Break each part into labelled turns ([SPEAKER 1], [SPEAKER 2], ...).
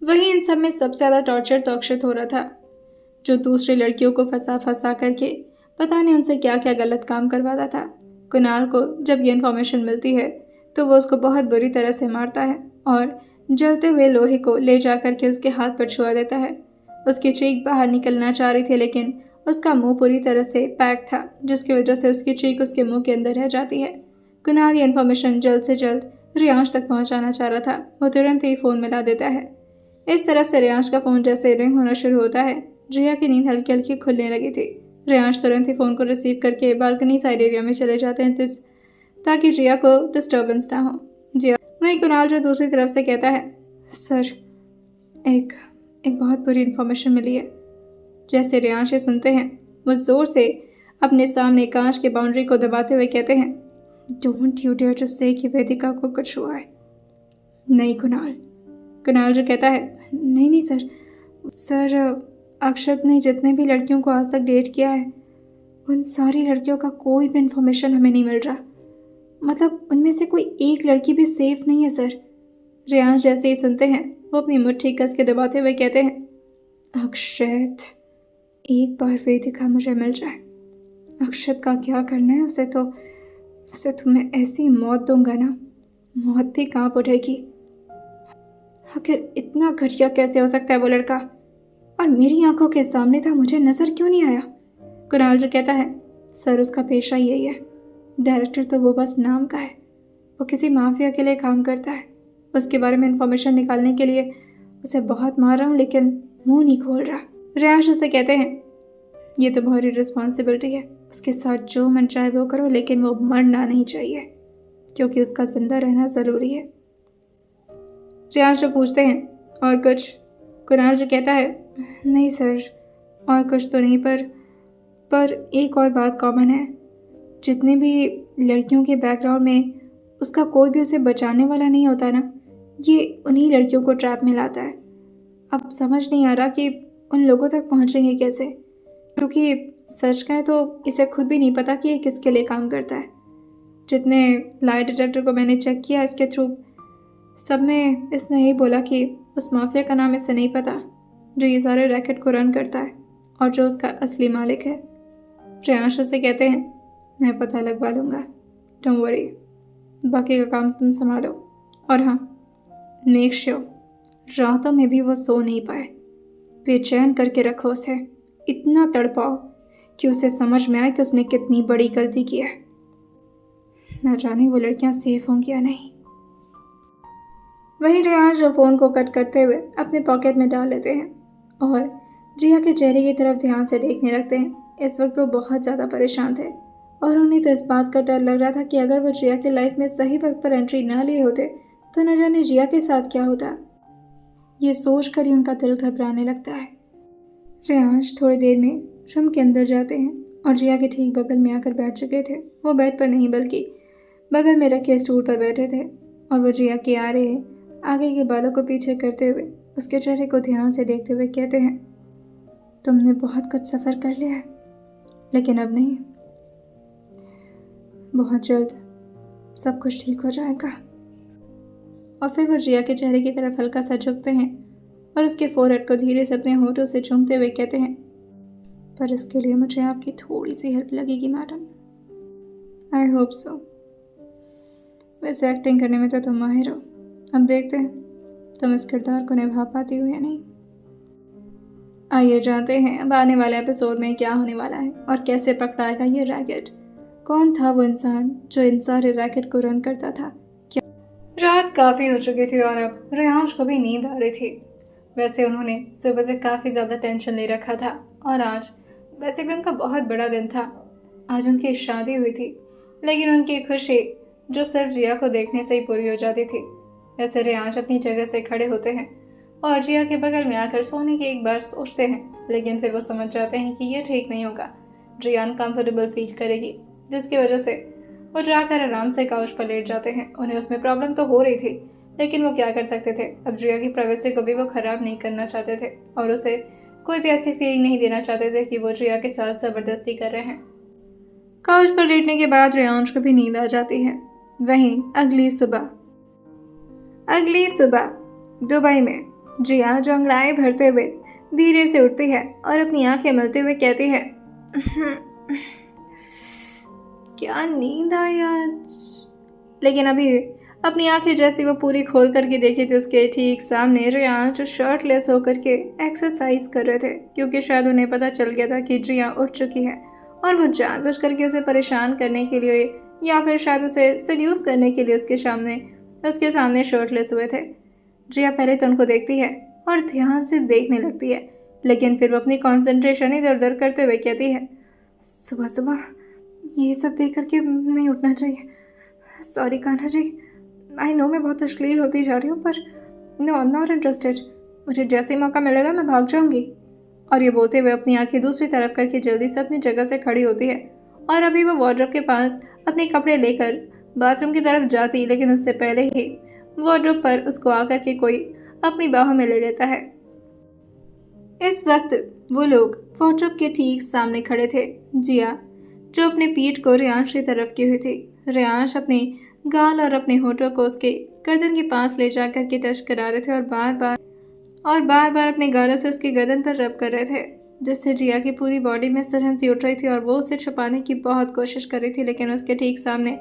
[SPEAKER 1] वहीं इन सब में सबसे ज़्यादा टॉर्चर तो अक्षत हो रहा था, जो दूसरी लड़कियों को फंसा फंसा करके पता नहीं उनसे क्या क्या गलत काम करवाता था। कुणाल को जब ये इन्फॉर्मेशन मिलती है तो वो उसको बहुत बुरी तरह से मारता है और जलते हुए लोहे को ले जा करके उसके हाथ पर छुआ देता है। उसकी चीख बाहर निकलना चाह रही थी, लेकिन उसका मुंह पूरी तरह से पैक था, जिसकी वजह से उसकी चीख उसके मुंह के अंदर रह जाती है। कुणाल ये इन्फॉर्मेशन जल्द से जल्द रियांश तक पहुंचाना चाह रहा था। वो तुरंत ही फ़ोन मिला देता है। इस तरफ से रियांश का फ़ोन जैसे रिंग होना शुरू होता है, जिया की नींद हल्की हल्की खुलने लगी थी। रियांश तुरंत ही फ़ोन को रिसीव करके बालकनी साइड एरिया में चले जाते हैं ताकि जिया को डिस्टर्बेंस ना हो। जिया वहीं कुणाल जो दूसरी तरफ से कहता है, सर एक एक बहुत बुरी इन्फॉर्मेशन मिली है। जैसे रियांश ये सुनते हैं, वो ज़ोर से अपने सामने कांच के बाउंड्री को दबाते हुए कहते हैं, डोंट यू डेयर टू से कि वेदिका को कुछ हुआ है। नहीं कुणाल जो कहता है, नहीं नहीं सर अक्षत ने जितने भी लड़कियों को आज तक डेट किया है, उन सारी लड़कियों का कोई भी इन्फॉर्मेशन हमें नहीं मिल रहा। मतलब उनमें से कोई एक लड़की भी सेफ नहीं है सर। रियांश जैसे ही सुनते हैं, वो अपनी मुट्ठी कस के दबाते हुए कहते हैं, अक्षत, एक बार वेदिका मुझे मिल जाए। अक्षत का क्या करना है, उसे तो मैं ऐसी मौत दूंगा ना, मौत भी कांप उठेगी। आखिर इतना घटिया कैसे हो सकता है वो लड़का, और मेरी आंखों के सामने था, मुझे नजर क्यों नहीं आया। कुणाल जो कहता है, सर उसका पेशा यही है, डायरेक्टर तो वो बस नाम का है, वो किसी माफिया के लिए काम करता है। उसके बारे में इंफॉर्मेशन निकालने के लिए उसे बहुत मार रहा हूँ, लेकिन मुंह नहीं खोल रहा। रियांश उसे कहते हैं, ये तुम्हारी रिस्पॉन्सिबिलिटी है, उसके साथ जो मन चाहे वो करो, लेकिन वो मरना नहीं चाहिए, क्योंकि उसका जिंदा रहना ज़रूरी है। रियांश जो पूछते हैं, और कुछ? कुणाल जो कहता है, नहीं सर, और कुछ तो नहीं, पर एक और बात कॉमन है। जितनी भी लड़कियों के बैकग्राउंड में उसका कोई भी उसे बचाने वाला नहीं होता ना, ये उन्हीं लड़कियों को ट्रैप में लाता है। अब समझ नहीं आ रहा कि उन लोगों तक पहुंचेंगे कैसे, क्योंकि सच कहें तो इसे खुद भी नहीं पता कि ये किसके लिए काम करता है। जितने लाई डिटेक्टर को मैंने चेक किया इसके थ्रू, सब में इसने यही बोला कि उस माफिया का नाम इसे नहीं पता, जो ये सारे रैकेट को रन करता है और जो उसका असली मालिक है। रियांश से कहते हैं, मैं पता लगवा लूँगा, डोंट वरी, बाकी का काम तुम संभालो। और हाँ, मेक श्योर रातों में भी वो सो नहीं पाए, बेचैन करके रखो उसे, इतना तड़पाओ कि उसे समझ में आए कि उसने कितनी बड़ी गलती की है। ना जाने वो लड़कियां सेफ होंगी या नहीं। वहीं रियांश जो फ़ोन को कट करते हुए अपने पॉकेट में डाल लेते हैं और जिया के चेहरे की तरफ ध्यान से देखने लगते हैं। इस वक्त वो बहुत ज़्यादा परेशान थे और उन्हें तो इस बात का डर लग रहा था कि अगर वो जिया के लाइफ में सही वक्त पर एंट्री ना लिए होते तो न जाने जिया के साथ क्या होता। ये सोच कर ही उनका दिल घबराने लगता है। रियांश थोड़ी देर में रूम के अंदर जाते हैं और जिया के ठीक बगल में आकर बैठ चुके थे। वो बेड पर नहीं बल्कि बगल में रखे स्टूल पर बैठे थे और वो जिया के आ रहे आगे के बालों को पीछे करते हुए उसके चेहरे को ध्यान से देखते हुए कहते हैं, तुमने बहुत कुछ सफ़र कर लिया है, लेकिन अब नहीं, बहुत जल्द सब कुछ ठीक हो जाएगा। और फिर वो जिया के चेहरे की तरफ हल्का सा झुकते हैं और उसके फोरहेड को धीरे से अपने होठों से चूमते हुए कहते हैं, पर इसके लिए मुझे आपकी थोड़ी सी हेल्प लगेगी मैडम। I hope so. वैसे एक्टिंग करने में तो तुम माहिर हो, अब देखते हैं तुम इस किरदार को निभा पाती हो या नहीं। आइए जानते हैं अब आने वाले एपिसोड में क्या होने वाला है और कैसे पकड़ाएगा ये रैकेट। कौन था वो इंसान जो इन सारे रैकेट को रन करता था। क्या रात काफ़ी हो चुकी थी और अब रियांश को भी नींद आ रही थी। वैसे उन्होंने सुबह से काफ़ी ज़्यादा टेंशन ले रखा था और आज वैसे भी उनका बहुत बड़ा दिन था। आज उनकी शादी हुई थी, लेकिन उनकी खुशी जो सिर्फ जिया को देखने से ही पूरी हो जाती थी। वैसे रियांश अपनी जगह से खड़े होते हैं और जिया के बगल में आकर सोने की एक बार सोचते हैं, लेकिन फिर वो समझ जाते हैं कि ये ठीक नहीं होगा। जिया अनकम्फर्टेबल फील करेगी, जिसकी वजह से वो जाकर आराम से काउच पर लेट जाते हैं। उन्हें उसमें प्रॉब्लम तो हो रही थी, लेकिन वो क्या कर सकते थे। अब जिया की प्राइवेसी को भी वो खराब नहीं करना चाहते थे और उसे कोई भी ऐसी फीलिंग नहीं देना चाहते थे कि वो जिया के साथ ज़बरदस्ती कर रहे हैं। काउच पर लेटने के बाद रियांश को भी नींद आ जाती है। वहीं अगली सुबह दुबई में जिया जो अंगड़ाई भरते हुए धीरे से उठती है और अपनी आंखें मलते हुए कहती है, क्या नींद आई आज। लेकिन अभी अपनी आंखें जैसी वो पूरी खोल करके देखी थी, उसके ठीक सामने रियान जो शर्टलेस होकर के एक्सरसाइज कर रहे थे, क्योंकि शायद उन्हें पता चल गया था कि जिया उठ चुकी है और वो जानबूझ करके उसे परेशान करने के लिए या फिर शायद उसे सेड्यूस करने के लिए उसके सामने शर्टलेस हुए थे। जिया पहले तो उनको देखती है और ध्यान से देखने लगती है, लेकिन फिर वो अपनी कॉन्सेंट्रेशन इधर उधर करते हुए कहती है, सुबह सुबह ये सब देख करके नहीं उठना चाहिए। Sorry Kanha ji, I know मैं बहुत अश्लील होती जा रही हूँ, पर no I am not interested. मुझे जैसे ही मौका मिलेगा मैं भाग जाऊँगी। और ये बोलते हुए अपनी आंखें दूसरी तरफ करके जल्दी से अपनी जगह से खड़ी होती है और अभी वो वार्डरोब के पास अपने कपड़े लेकर बाथरूम की तरफ जाती, लेकिन उससे पहले ही वार्डरोब पर उसको आकर के कोई अपनी बाहों में ले लेता है। इस वक्त वो लोग वार्डरोब के ठीक सामने खड़े थे। जिया जो अपने पीठ को रियांश की तरफ की हुई थी, रियांश अपने गाल और अपने होठों को उसके गर्दन के पास ले जाकर के टच करा रहे थे और बार बार अपने गालों से उसकी गर्दन पर रब कर रहे थे, जिससे जिया की पूरी बॉडी में सरहन सी उठ रही थी और वो उसे छुपाने की बहुत कोशिश कर रही थी। लेकिन उसके ठीक सामने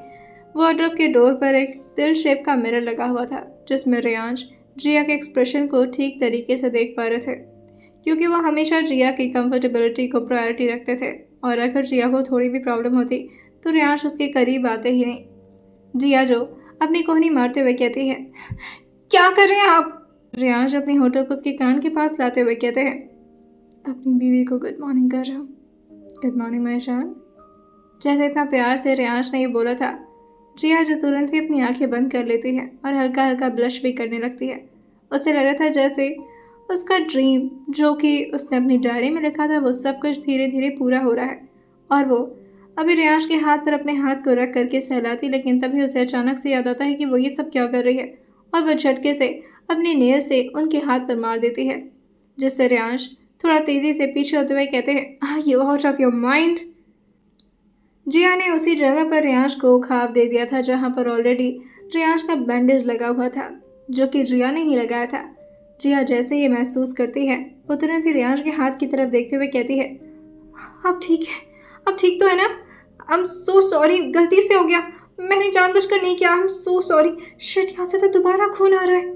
[SPEAKER 1] वार्डरोब के डोर पर एक दिल शेप का मिरर लगा हुआ था, जिसमें रियांश जिया के एक्सप्रेशन को ठीक तरीके से देख पा रहे थे, क्योंकि वो हमेशा जिया की कंफर्टेबिलिटी को प्रायोरिटी रखते थे और अगर जिया को थोड़ी भी प्रॉब्लम होती तो रियांश उसके करीब आते ही नहीं। जिया जो अपनी कोहनी मारते हुए कहती है, क्या कर रहे हैं आप। रियांश अपनी होठों को उसके कान के पास लाते हुए कहते हैं, अपनी बीवी को गुड मॉर्निंग कर रहा हूँ। गुड मॉर्निंग माय जान। जैसे इतना प्यार से रियांश ने ये बोला था, जिया जो तुरंत ही अपनी आंखें बंद कर लेती है और हल्का हल्का ब्लश भी करने लगती है। उसे लग रहा था जैसे उसका ड्रीम जो कि उसने अपनी डायरी में लिखा था वो सब कुछ धीरे धीरे पूरा हो रहा है। और वो अभी रियांश के हाथ पर अपने हाथ को रख करके सहलाती, लेकिन तभी उसे अचानक से याद आता है कि वो ये सब क्या कर रही है और वह झटके से अपने नेल से उनके हाथ पर मार देती है, जिससे रियांश थोड़ा तेजी से पीछे होते हुए कहते हैं, you out of your mind. Jiya ने उसी जगह पर रियांश को घाव दे दिया था जहाँ पर ऑलरेडी रियांश का बैंडेज लगा हुआ था, जो कि जिया ने ही लगाया था। जिया जैसे ये महसूस करती है वो तुरंत ही रियांश के हाथ की तरफ देखते हुए कहती है, अब ठीक है, अब ठीक तो है ना। आई एम सो सॉरी, गलती से हो गया, मैंने जानबूझकर नहीं किया। I am so sorry. Shit, यहाँ से तो दोबारा खून आ रहा है।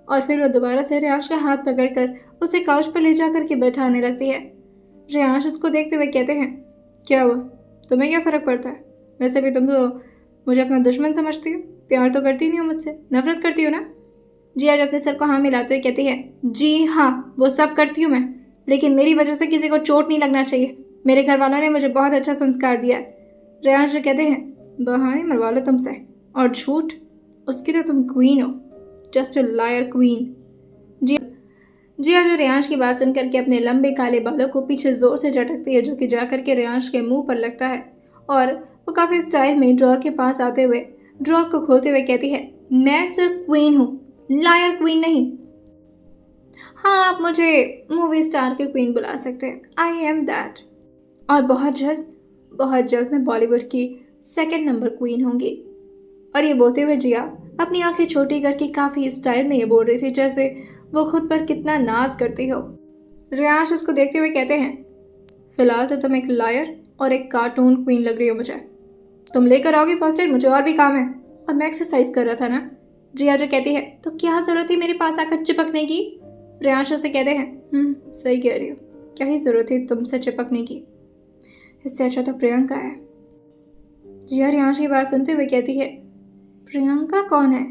[SPEAKER 1] और फिर वह दोबारा से रियांश का हाथ पकड़कर उसे काउच पर ले जाकर के बैठाने लगती है। रियांश उसको देखते हुए कहते हैं, क्या हुआ, तुम्हें क्या फ़र्क पड़ता है। वैसे भी तुम तो मुझे अपना दुश्मन समझती हो, प्यार तो करती नहीं हो मुझसे, नफरत करती हो ना। जिया अपने सर को हाँ मिलाते हुए कहती है, जी हाँ वो सब करती हूँ मैं, लेकिन मेरी वजह से किसी को चोट नहीं लगना चाहिए। मेरे घर वालों ने मुझे बहुत अच्छा संस्कार दिया है। रियांश जो कहते हैं, बहाने मरवा लो तुमसे, और झूठ उसकी तो तुम क्वीन हो, जस्ट अ लायर क्वीन। जिया जो रियांश की बात सुन करके अपने लंबे काले बालों को पीछे जोर से झटकती है, जो कि जाकर के रियांश के मुंह पर लगता है और वो काफ़ी स्टाइल में ड्रॉर के पास आते हुए ड्रॉर को खोलते हुए कहती है, मैं सिर्फ क्वीन हूँ, लायर क्वीन नहीं। हाँ, आप मुझे मूवी स्टार की क्वीन बुला सकते हैं, आई एम दैट। और बहुत जल्द मैं बॉलीवुड की सेकंड नंबर क्वीन होंगी। और ये बोलते हुए जिया अपनी आंखें छोटी करके काफ़ी स्टाइल में ये बोल रही थी जैसे वो खुद पर कितना नाज करती हो। रियांश उसको देखते हुए कहते हैं, फिलहाल तो तुम एक लायर और एक कार्टून क्वीन लग रही हो मुझे। तुम लेकर आओगी फर्स्ट एड, मुझे और भी काम है और मैं एक्सरसाइज कर रहा था ना। जिया जो कहती है, तो क्या ज़रूरत थी मेरे पास आकर चिपकने की। रियांश से कहते हैं, सही कह रही हो, क्या ही ज़रूरत थी तुमसे चिपकने की, इससे अच्छा तो प्रियंका है। जिया रियांश की बात सुनते हुए कहती है, प्रियंका कौन है।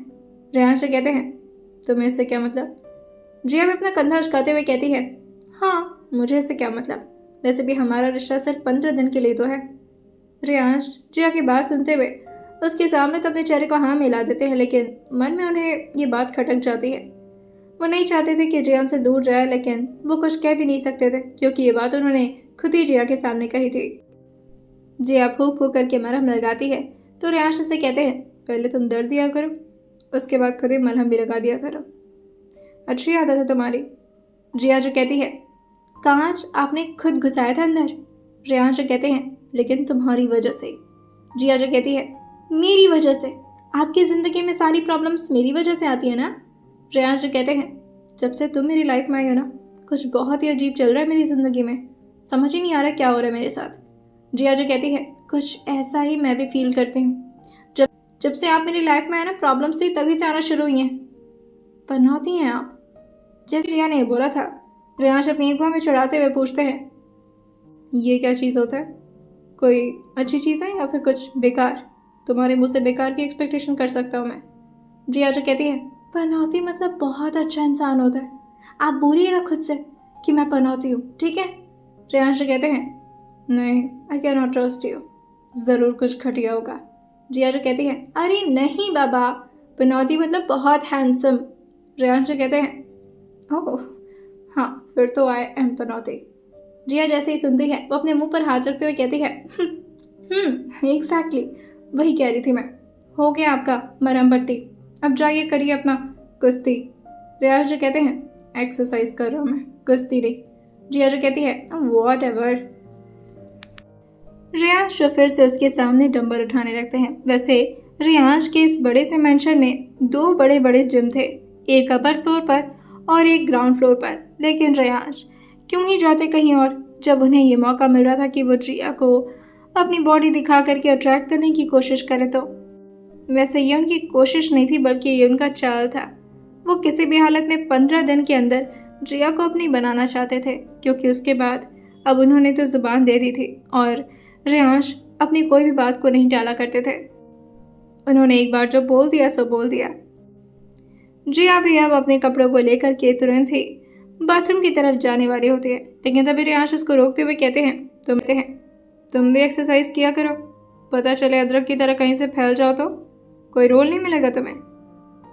[SPEAKER 1] रियांश से कहते हैं, तुम्हें इससे क्या मतलब। जिया भी अपना कंधा उचकाते हुए कहती है, हाँ मुझे इससे क्या मतलब, वैसे भी हमारा रिश्ता सिर्फ 15 दिन के लिए तो है। रियांश जिया की बात सुनते हुए उसके सामने तो अपने चेहरे को हाँ मिला देते हैं, लेकिन मन में उन्हें ये बात खटक जाती है। वो नहीं चाहते थे कि जिया उनसे दूर जाए, लेकिन वो कुछ कह भी नहीं सकते थे क्योंकि ये बात उन्होंने खुद ही जिया के सामने कही थी। जिया फूक फूक करके मरहम लगाती है तो रियांश से कहते हैं, पहले तुम दर्द दिया करो, उसके बाद खुद ही मलहम भी लगा दिया करो, अच्छी आदत है तुम्हारी। जिया जो कहती है, कांच आपने खुद घुसाया था अंदर। रियांश जो कहते हैं, लेकिन तुम्हारी वजह से। जिया जो कहती है, मेरी वजह से, आपकी ज़िंदगी में सारी प्रॉब्लम्स मेरी वजह से आती है ना। रियांश जो कहते हैं, जब से तुम मेरी लाइफ में आई हो ना, कुछ बहुत ही अजीब चल रहा है मेरी ज़िंदगी में। समझ ही नहीं आ रहा क्या हो रहा है मेरे साथ। जिया जो कहती है, कुछ ऐसा ही मैं भी फील करती हूँ। जब जब से आप मेरी लाइफ में आए ना, प्रॉब्लम्स ही तभी से आना शुरू हुई हैं। पनौती हैं आप। जैसे जिया ने बोला था, रियांश अपनी ईंटों में चढ़ाते हुए पूछते हैं, ये क्या चीज़ होता है? कोई अच्छी चीज़ है या फिर कुछ बेकार? तुम्हारे मुँह से बेकार की एक्सपेक्टेशन कर सकता हूँ मैं। जिया जो कहती है, पनौती मतलब बहुत अच्छा इंसान होता है। आप बोलिएगा खुद से कि मैं पनौती हूँ, ठीक है? रियांश कहते हैं, नहीं, I can not trust you. ज़रूर कुछ घटिया होगा। जिया जो कहती है, अरे नहीं बाबा, पनौती मतलब बहुत हैंडसम। रियांश कहते हैं, ओह हाँ, फिर तो आई एम पनौती। जिया जैसे ही सुनती है, वो अपने मुंह पर हाथ रखते हुए कहती है, एग्जैक्टली, वही कह रही थी मैं। हो गया आपका मरहम पट्टी, अब जाइए करिए अपना कुश्ती। रियाज जो कहते हैं, एक्सरसाइज कर रहा हूँ मैं, कुश्ती नहीं। जिया जो कहती है, वॉट एवर। रियांश फिर से उसके सामने डंबल उठाने लगते हैं। वैसे रियांश के इस बड़े से मेंशन में 2 बड़े बड़े जिम थे, एक अपर फ्लोर पर और एक ग्राउंड फ्लोर पर। लेकिन रियांश क्यों ही जाते कहीं और, जब उन्हें ये मौका मिल रहा था कि वो जिया को अपनी बॉडी दिखा करके अट्रैक्ट करने की कोशिश करे। तो वैसे ये उनकी कोशिश नहीं थी, बल्कि ये उनका चाल था। वो किसी भी हालत में 15 दिन के अंदर जिया को अपनी बनाना चाहते थे, क्योंकि उसके बाद अब उन्होंने तो जुबान दे दी थी और रियांश अपनी कोई भी बात को नहीं टाला करते थे। उन्होंने एक बार जो बोल दिया सो बोल दिया। जिया भी अब अपने कपड़ों को लेकर के तुरंत ही बाथरूम की तरफ जाने वाली होती है, लेकिन तभी रियांश उसको रोकते हुए कहते हैं, तुम भी एक्सरसाइज किया करो, पता चले अदरक की तरह कहीं से फैल जाओ तो कोई रोल नहीं मिलेगा तुम्हें।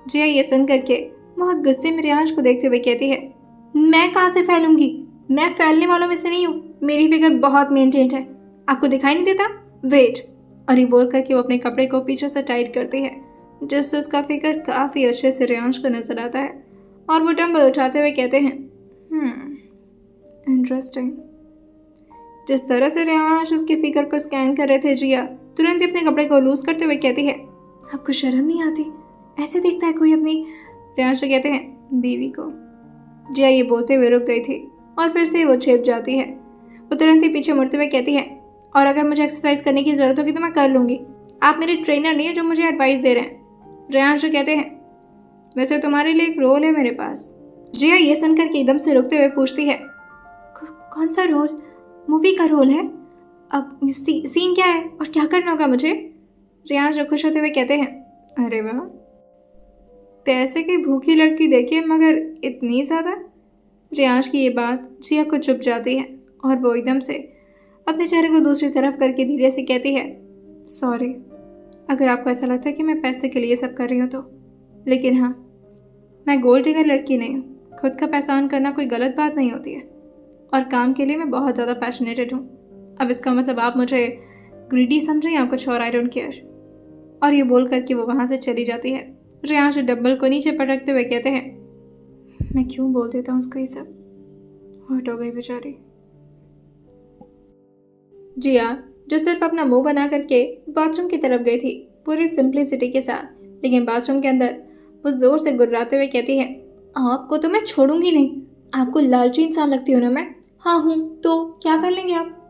[SPEAKER 1] जिया ये सुन करके बहुत गुस्से में रियांश को देखते हुए कहती है, मैं कहाँ से फैलूंगी? मैं फैलने वालों में से नहीं हूँ। मेरी फिगर बहुत मेंटेन्ड है, आपको दिखाई नहीं देता? वेट। और ये बोल करके वो अपने कपड़े को पीछे से टाइट करती है, जिससे उसका फिगर काफ़ी अच्छे से रियांश को नजर आता है। और वो डंबल उठाते हुए कहते हैं, इंटरेस्टिंग। जिस तरह से रियांश उसकी फिगर को स्कैन कर रहे थे, जिया तुरंत ही अपने कपड़े को लूज करते हुए कहती है, आपको शर्म नहीं आती? ऐसे देखता है कोई अपनी? रियांश से कहते हैं, बीवी को। जिया ये बोलते हुए रुक गई थी और फिर से वो छिप जाती है। वो तुरंत ही पीछे मुड़ते हुए कहती है, और अगर मुझे एक्सरसाइज करने की ज़रूरत होगी तो मैं कर लूँगी। आप मेरे ट्रेनर नहीं है जो मुझे एडवाइस दे रहे हैं। रियांश कहते हैं, वैसे तुम्हारे लिए एक रोल है मेरे पास। जिया ये सुनकर के एकदम से रुकते हुए पूछती है, कौन सा रोल? मूवी का रोल है? अब सीन क्या है और क्या करना होगा मुझे? रियांश खुश होते हुए कहते हैं, अरे वाह, पैसे की भूखी लड़की देखिए, मगर इतनी ज़्यादा। रियांश की ये बात जिया को चुप जाती है और वो एकदम से अपने चेहरे को दूसरी तरफ करके धीरे से कहती है, सॉरी अगर आपको ऐसा लगता है कि मैं पैसे के लिए सब कर रही हूँ तो, लेकिन हाँ, मैं गोल्ड डिगर लड़की नहीं हूँ। खुद का पैसा अर्न करना कोई गलत बात नहीं होती है और काम के लिए मैं बहुत ज़्यादा पैशनेटेड हूँ। अब इसका मतलब आप मुझे ग्रीडी समझें या कुछ और, आई डोंट केयर। और ये बोल करके वो वहाँ से चली जाती है। रियांश डब्बल को नीचे पटकते हुए कहते हैं, मैं क्यों बोल देता हूँ उसको ये सब। हर्ट हो गई बेचारी। जिया जो सिर्फ अपना मुंह बना करके बाथरूम की तरफ गई थी पूरी सिंप्लिसिटी के साथ, लेकिन बाथरूम के अंदर वो जोर से गुर्राते हुए कहती है, आपको तो मैं छोड़ूंगी नहीं। आपको लालची इंसान लगती हूँ ना मैं? हाँ हूँ, तो क्या कर लेंगे आप?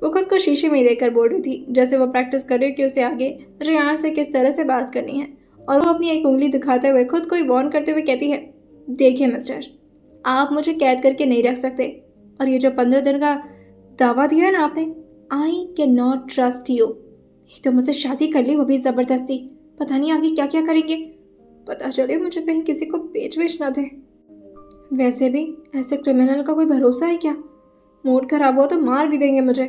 [SPEAKER 1] वो खुद को शीशे में देखकर बोल रही थी, जैसे वो प्रैक्टिस कर रही हो कि उसे आगे रियांश से किस तरह से बात करनी है। और वो अपनी एक उंगली दिखाते हुए खुद को ही वार्न करते हुए कहती है, देखिए मिस्टर, आप मुझे कैद करके नहीं रख सकते। और ये जो 15 दिन का दावा दिया है ना आपने, I can not trust you. एक तो मुझसे शादी कर ली, वो भी ज़बरदस्ती। पता नहीं आगे क्या क्या करेंगे, पता चले मुझे कहीं किसी को बेच ना दे। वैसे भी ऐसे क्रिमिनल का कोई भरोसा है क्या? मूड खराब हो तो मार भी देंगे मुझे।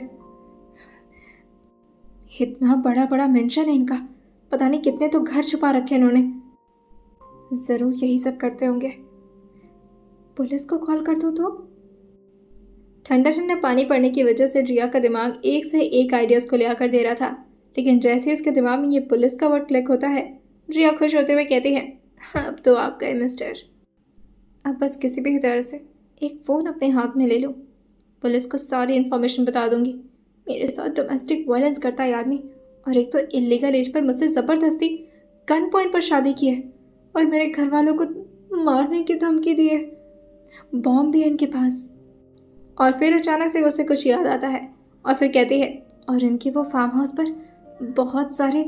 [SPEAKER 1] इतना बड़ा बड़ा मेंशन है इनका, पता नहीं कितने तो घर छुपा रखे इन्होंने। ज़रूर यही सब करते होंगे। पुलिस को कॉल कर दूँ तो? ठंडा ठंडा पानी पड़ने की वजह से जिया का दिमाग एक से एक आइडियाज़ को ले आकर दे रहा था, लेकिन जैसे ही उसके दिमाग में ये पुलिस का वर्ड क्लिक होता है, जिया खुश होते हुए कहती है, अब तो आप गए मिस्टर। अब बस किसी भी तरह से एक फ़ोन अपने हाथ में ले लूँ, पुलिस को सारी इन्फॉर्मेशन बता दूंगी। मेरे साथ डोमेस्टिक वायलेंस करता है आदमी, और एक तो इलीगल एज पर मुझसे ज़बरदस्ती गन पॉइंट पर शादी की है, और मेरे घर वालों को मारने की धमकी दी है, बॉम्ब भी है इनके पास। और फिर अचानक से उसे कुछ याद आता है और फिर कहती है, और इनके वो फार्म हाउस पर बहुत सारे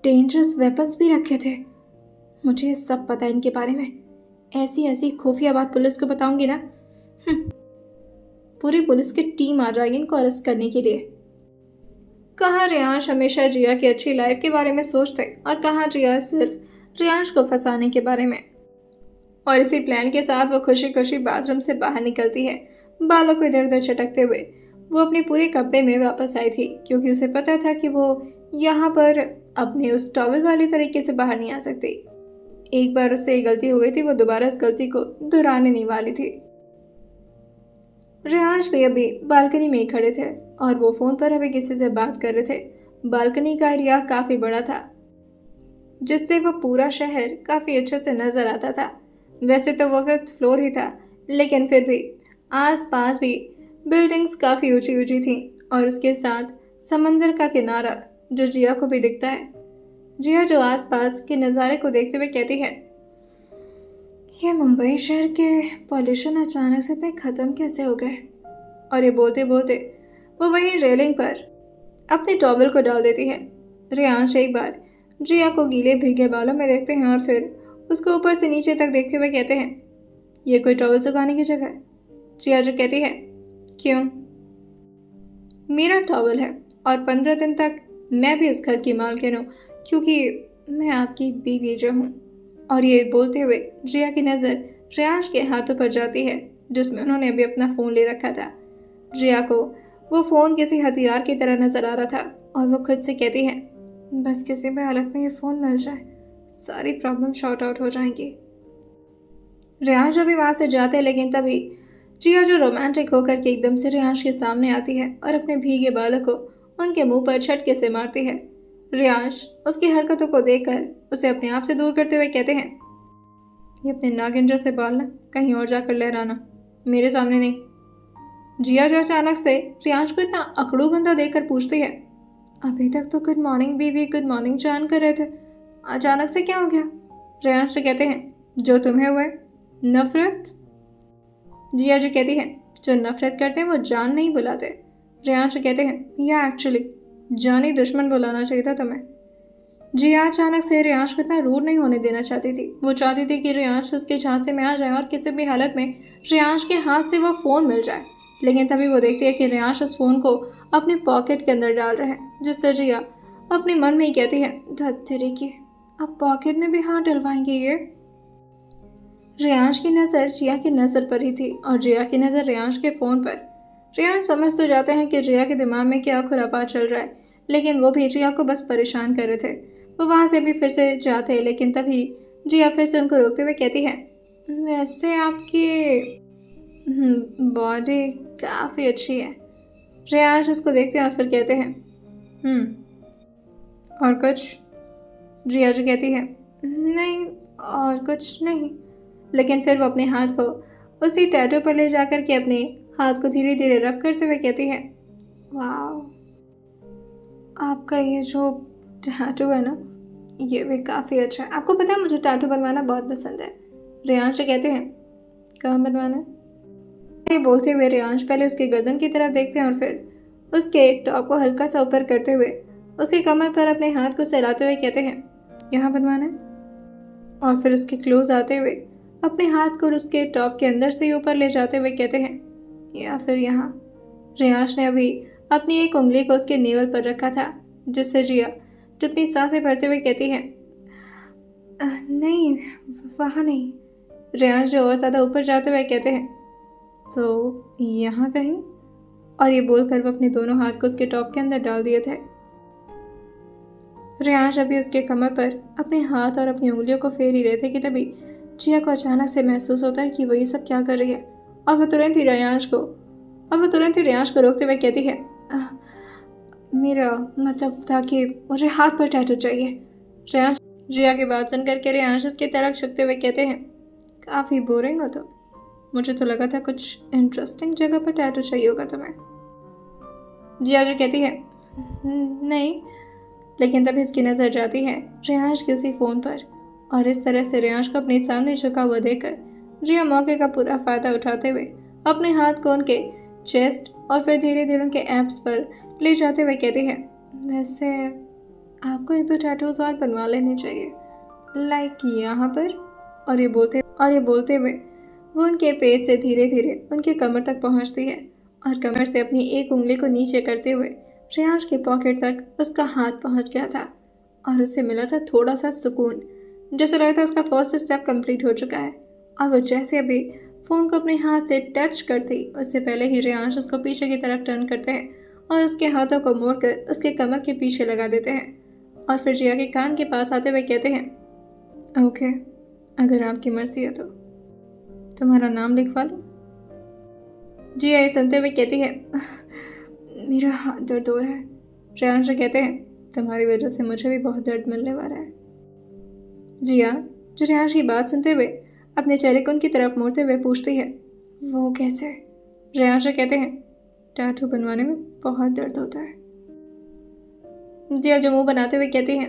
[SPEAKER 1] डेंजरस वेपन्स भी रखे थे। मुझे सब पता है इनके बारे में। ऐसी ऐसी खुफिया बात पुलिस को बताऊंगी ना, पूरी पुलिस की टीम आ जाएगी इनको अरेस्ट करने के लिए। कहाँ रियांश हमेशा जिया की अच्छी लाइफ के बारे में सोचते और कहाँ जिया सिर्फ रियांश को फंसाने के बारे में। और इसी प्लान के साथ वो खुशी खुशी बाथरूम से बाहर निकलती है, बालों को इधर उधर चटकते हुए। वो अपने पूरे कपड़े में वापस आई थी क्योंकि उसे पता था कि वो यहाँ पर अपने उस टॉवल वाले तरीके से बाहर नहीं आ सकती। एक बार उससे ये गलती हो गई थी, वो दोबारा इस गलती को दोहराने नहीं वाली थी। रियांश भी अभी बालकनी में ही खड़े थे और वो फोन पर अभी किसी से बात कर रहे थे। बालकनी का एरिया काफी बड़ा था जिससे वह पूरा शहर काफी अच्छे से नजर आता था। वैसे तो वो 5th फ्लोर ही था, लेकिन फिर भी आसपास भी बिल्डिंग्स काफी ऊंची ऊंची थी और उसके साथ समंदर का किनारा जो जिया को भी दिखता है। जिया जो आसपास के नज़ारे को देखते हुए कहती है, ये मुंबई शहर के पॉल्यूशन अचानक से इतने ख़त्म कैसे हो गए। और ये बोलते बोलते वो वहीं रेलिंग पर अपने टॉवल को डाल देती है। रियांश एक बार जिया को गीले भीगे बालों में देखते हैं और फिर उसको ऊपर से नीचे तक देखते हुए कहते हैं, ये कोई टॉवल सुखाने की जगह है। जिया जो कहती है, क्यों? मेरा टॉवल है और 15 दिन तक मैं भी इस घर की मालकिन हूँ क्योंकि मैं आपकी बीवी जो हूँ। और ये बोलते हुए जिया की नज़र रियांश के हाथों पर जाती है जिसमें उन्होंने अभी अपना फ़ोन ले रखा था। जिया को वो फ़ोन किसी हथियार की तरह नज़र आ रहा था और वो खुद से कहती है, बस किसी भी हालत में ये फ़ोन मिल जाए, सारी प्रॉब्लम शॉर्ट आउट हो जाएंगी। रियांश अभी वहाँ से जाते हैं, लेकिन तभी जिया जो रोमांटिक होकर के एकदम से रियांश के सामने आती है और अपने भीगे बालों को उनके मुंह पर झटके से मारती है। रियांश उसकी हरकतों को देखकर उसे अपने आप से दूर करते हुए कहते हैं, ये अपने नागिन जैसे बाल ना कहीं और जाकर लहराना, मेरे सामने नहीं। जिया जो अचानक से रियांश को इतना अकड़ू बंदा देखकर पूछती है, अभी तक तो गुड मॉर्निंग बीवी, गुड मॉर्निंग जान कर रहे थे, अचानक से क्या हो गया? रियांश से कहते हैं, जो तुम्हें हुए नफरत। जिया जो कहती है, जो नफरत करते हैं वो जान नहीं बुलाते। रियांश कहते हैं, या एक्चुअली जानी दुश्मन बुलाना चाहिए था तुम्हें। जिया अचानक से रियांश को इतना रूड नहीं होने देना चाहती थी। वो चाहती थी कि रियांश उसके झांसे में आ जाए और किसी भी हालत में रियांश के हाथ से वो फ़ोन मिल जाए। लेकिन तभी वो देखती है कि रियांश उस फ़ोन को अपने पॉकेट के अंदर डाल रहे हैं, जिससे जिया अपने मन में ही कहती है, धत्तेरी की, अब पॉकेट में भी हाथ डलवाएंगे ये। रियांश की नज़र जिया की नज़र पर ही थी और जिया की नज़र रियांश के फ़ोन पर। रियांश समझ तो जाते हैं कि जिया के दिमाग में क्या खुरापात चल रहा है, लेकिन वो भी जिया को बस परेशान कर रहे थे। वो वहाँ से भी फिर से जाते, लेकिन तभी जिया फिर से उनको रोकते हुए कहती है, वैसे आपकी बॉडी काफ़ी अच्छी है। रियांश उसको देखते हैं और फिर कहते हैं, और कुछ? जिया जो कहती है, नहीं और कुछ नहीं। लेकिन फिर वो अपने हाथ को उसी टैटू पर ले जाकर के अपने हाथ को धीरे धीरे रब करते हुए कहती है, वाह, आपका ये जो टैटू है ना, ये भी काफ़ी अच्छा है। आपको पता है मुझे टैटू बनवाना बहुत पसंद है। रियांश से कहते हैं, कहाँ बनवाना है? ये बोलते हुए रियांश पहले उसके गर्दन की तरफ देखते हैं और फिर उसके टॉप को हल्का सा ऊपर करते हुए उसके कमर पर अपने हाथ को सहलाते हुए कहते हैं, यहाँ बनवाना है। और फिर उसके क्लोज आते हुए अपने हाथ को उसके टॉप के अंदर से ऊपर ले जाते हुए कहते हैं, या फिर यहाँ। रियांश ने अभी अपनी एक उंगली को उसके नेवल पर रखा था, जिससे जिया अपनी सांसें भरते हुए कहती है, नहीं वहाँ नहीं। रियांश जो और ज़्यादा ऊपर जाते हुए कहते हैं, तो यहाँ कहीं। और ये बोलकर वो अपने दोनों हाथ को उसके टॉप के अंदर डाल दिए थे। रियांश अभी उसके कमर पर अपने हाथ और अपनी उंगलियों को फेर ही रहे थे कि तभी जिया को अचानक से महसूस होता है कि वो ये सब क्या कर रही है। और वह तुरंत ही रियांश को रोकते हुए कहती है, मेरा मतलब था कि मुझे हाथ पर टैटू चाहिए। रियांश जिया की बात सुन करके रियांश उसकी तरफ झुकते हुए कहते हैं, काफ़ी बोरिंग हो तुम, मुझे तो लगा था कुछ इंटरेस्टिंग जगह पर टैटू चाहिए होगा तुम्हें। जिया जो कहती है, नहीं। लेकिन तभी उसकी नज़र जाती है रियांश के उसी फ़ोन पर और इस तरह से रेयांश को अपने सामने झुका हुआ देखकर जिया मौके का पूरा फायदा उठाते हुए अपने हाथ को उनके चेस्ट और फिर धीरे धीरे उनके एब्स पर ले जाते हुए कहती है, वैसे आपको 1-2 टैटूज और बनवा लेने चाहिए, लाइक यहाँ पर। और ये बोलते हुए वो उनके पेट से धीरे धीरे उनके कमर तक पहुँचती है और कमर से अपनी एक उंगली को नीचे करते हुए रेयांश के पॉकेट तक उसका हाथ पहुँच गया था और उसे मिला था थोड़ा सा सुकून, जैसे लगा था उसका फर्स्ट स्टेप कंप्लीट हो चुका है। और वो जैसे अभी फ़ोन को अपने हाथ से टच करती उससे पहले ही रेयांश उसको पीछे की तरफ टर्न करते हैं और उसके हाथों को मोड़कर उसके कमर के पीछे लगा देते हैं और फिर जिया के कान के पास आते हुए कहते हैं, ओके, अगर आपकी मर्जी है तो तुम्हारा नाम लिखवा लो। जिया ये सुनते हुए कहती है, मेरा हाथ दर्द हो रहा है। रेयांश कहते हैं, तुम्हारी वजह से मुझे भी बहुत दर्द मिलने वाला है। जिया जो रेयांश की बात सुनते हुए अपने चेहरे को उनकी तरफ मोड़ते हुए पूछती है, वो कैसे? रेयांश कहते हैं, टैटू बनवाने में बहुत दर्द होता है। जिया जो मुंह बनाते हुए कहती है,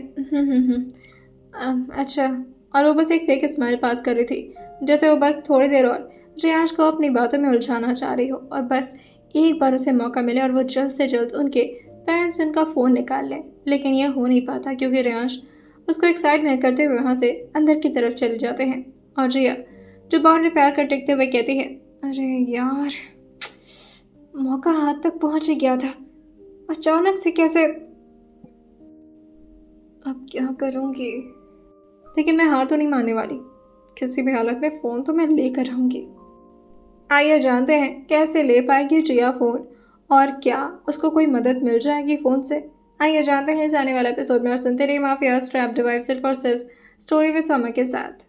[SPEAKER 1] अच्छा। और वो बस एक फेक स्माइल पास कर रही थी, जैसे वो बस थोड़ी देर और रेयांश को अपनी बातों में उलझाना चाह रही हो और बस एक बार उसे मौका मिले और वो जल्द से जल्द उनके पेरेंट्स से उनका फ़ोन निकाल लें। लेकिन यह हो नहीं पाता क्योंकि रेयांश उसको एक्साइट नहीं करते हुए वहाँ से अंदर की तरफ चले जाते हैं और जिया जो बाउंड्री पैर कर टिकते हुए कहती है, अरे यार, मौका हाथ तक पहुँच ही गया था, अचानक से कैसे? अब क्या करूँगी? लेकिन मैं हार तो नहीं मानने वाली, किसी भी हालत में फ़ोन तो मैं लेकर रहूँगी। आइए जानते हैं कैसे ले पाएगी जिया फ़ोन और क्या उसको कोई मदद मिल जाएगी फ़ोन से। आइए जानते हैं इस आने वाले एपिसोड में और सुनते रहिए माफिया ट्रैप डिवाइस सिर्फ और सिर्फ स्टोरी विद सौम्या के साथ।